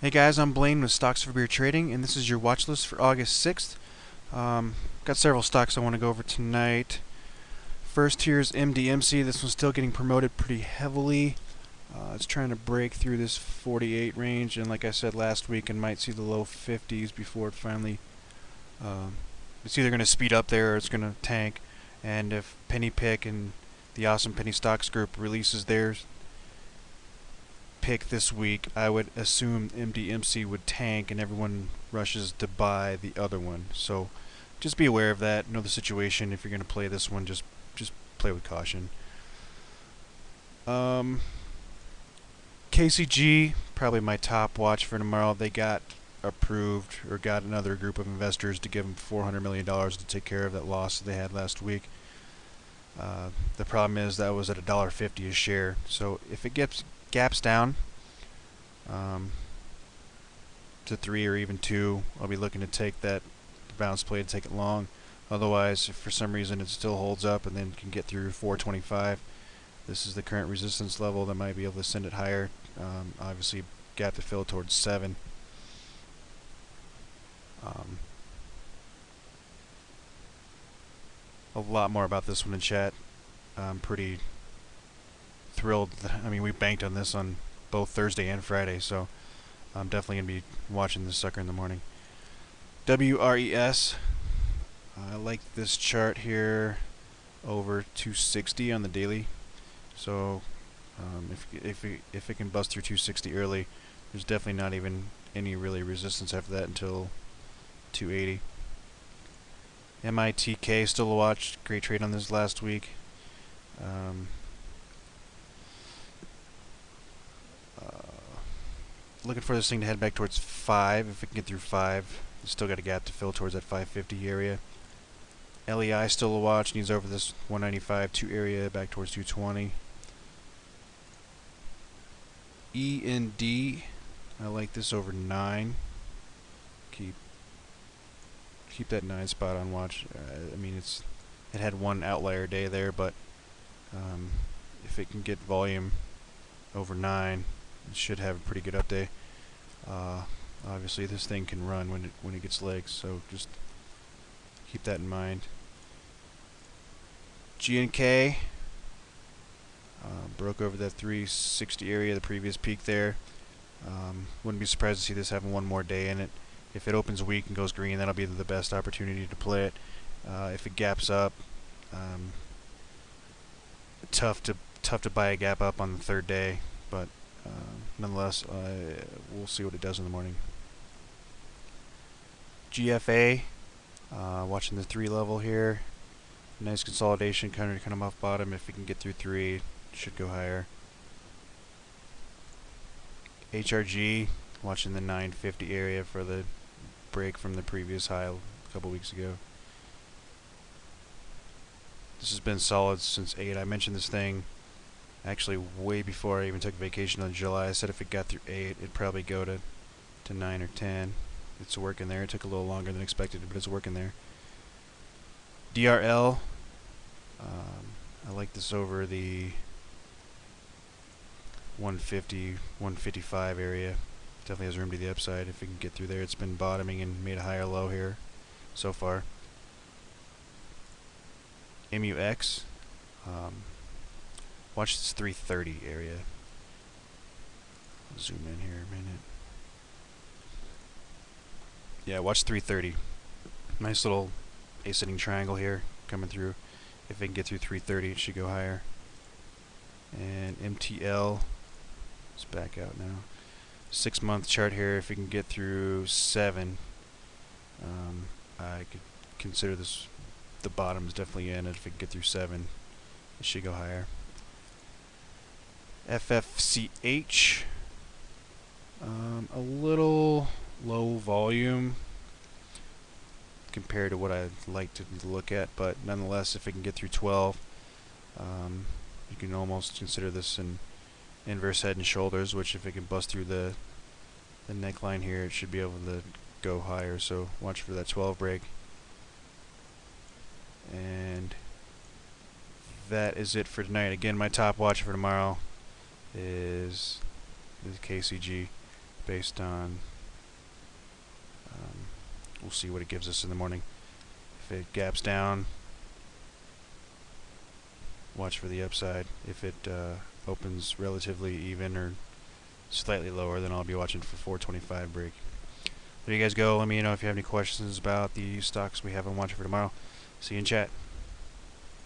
Hey guys, I'm Blaine with Stocks for Beer Trading, and this is your watch list for August 6th. Got several stocks I want to go over tonight. First, here's MDMC. This one's still getting promoted pretty heavily. It's trying to break through this 48 range, and like I said last week, it might see the low 50s before it finally. It's either going to speed up there or it's going to tank. And if Penny Pick and the awesome Penny Stocks Group releases theirs pick this week, I would assume MDMC would tank and everyone rushes to buy the other one. So just be aware of that. Know the situation. If you're going to play this one, just play with caution. KCG, probably my top watch for tomorrow. They got approved or got another group of investors to give them $400 million to take care of that loss they had last week. The problem is that was at $1.50 a share. So if it gets gaps down to 3 or even 2, I'll be looking to take that bounce play to take it long. Otherwise, if for some reason it still holds up and then can get through 425, this is the current resistance level that might be able to send it higher. Obviously, gap to fill towards 7. A lot more about this one in chat. I'm pretty thrilled. I mean, we banked on this on both Thursday and Friday, so I'm definitely going to be watching this sucker in the morning. WRES. I like this chart here over 260 on the daily. So if it can bust through 260 early, there's definitely not even any really resistance after that until 280. MITK still a watch. Great trade on this last week. Looking for this thing to head back towards 5. If it can get through 5, it's still got a gap to fill towards that 550 area. LEI still a watch. Needs over this 195 area back towards 220. END. I like this over 9. Keep that 9 spot on watch. I mean, it had one outlier day there, but if it can get volume over 9, it should have a pretty good up day. Obviously, this thing can run when it gets legs, so just keep that in mind. GNK broke over that 360 area, the previous peak there. Wouldn't be surprised to see this having one more day in it. If it opens weak and goes green, that'll be the best opportunity to play it. If it gaps up, tough to buy a gap up on the third day, but nonetheless, we'll see what it does in the morning. GFA, watching the 3 level here. Nice consolidation, kind of come off bottom. If we can get through 3, it should go higher. HRG, watching the 950 area for the break from the previous high a couple weeks ago. This has been solid since 8. I mentioned this thing actually way before I even took vacation in July. I said if it got through 8, it'd probably go to 9 or 10. It's working there. It took a little longer than expected, but it's working there. DRL. I like this over the 150, 155 area. Definitely has room to the upside if we can get through there. It's been bottoming and made a higher low here so far. MUX. Watch this 330 area. I'll zoom in here a minute. Yeah, watch 330. Nice little ascending triangle here coming through. If it can get through 330, it should go higher. And MTL is back out now. 6-month chart here. If we can get through 7, I could consider this the bottom is definitely in. If it can get through 7, it should go higher. FFCH, a little low volume compared to what I'd like to look at, but nonetheless, if it can get through 12, you can almost consider this an inverse head and shoulders, which if it can bust through the neckline here, it should be able to go higher, so watch for that 12 break. And that is it for tonight. Again, my top watch for tomorrow is KCG based on we'll see what it gives us in the morning. If it gaps down, watch for the upside. If it opens relatively even or slightly lower, then I'll be watching for 425 break. There you guys go. Let me know if you have any questions about the stocks we have on watch for tomorrow. See you in chat.